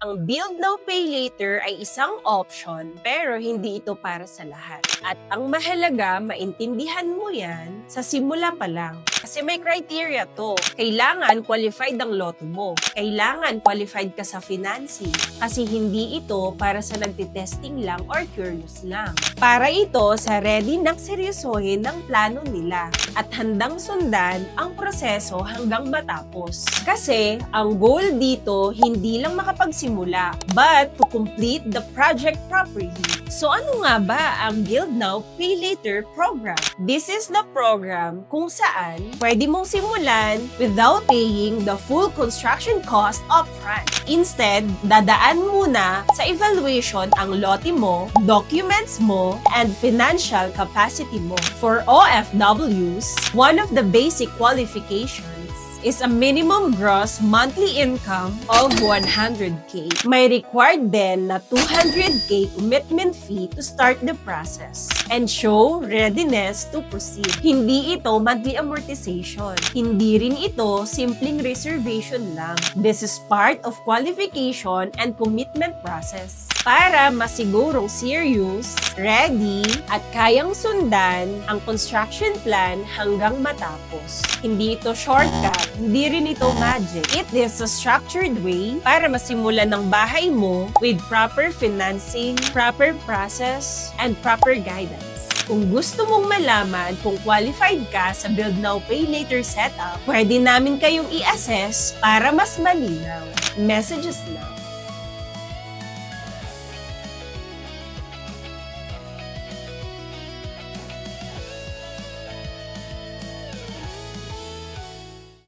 Ang Build Now Pay Later ay isang option pero hindi ito para sa lahat. At ang mahalaga, maintindihan mo yan sa simula pa lang. Kasi may criteria to. Kailangan qualified ang loto mo. Kailangan qualified ka sa financing. Kasi hindi ito para sa nagtitesting lang or curious lang. Para ito sa ready nang seryosohin ng plano nila at handang sundan ang proseso hanggang matapos. Kasi ang goal dito hindi lang makapagsimula but to complete the project properly. So ano nga ba ang Build Now, Pay Later program? This is the program kung saan pwede mong simulan without paying the full construction cost upfront. Instead, dadaan muna sa evaluation ang lote mo, documents mo, and financial capacity mo. For OFWs, one of the basic qualifications is a minimum gross monthly income of 100K. May required din na 200K commitment fee to start the process and show readiness to proceed. Hindi ito monthly amortization. Hindi rin ito simpleng reservation lang. This is part of qualification and commitment process para masigurong serious, ready, at kayang sundan ang construction plan hanggang matapos. Hindi ito shortcut, hindi rin ito magic. It is a structured way para masimulan ng bahay mo with proper financing, proper process, and proper guidance. Kung gusto mong malaman kung qualified ka sa Build Now Pay Later setup, pwede namin kayong i-assess para mas malinaw. Messages now.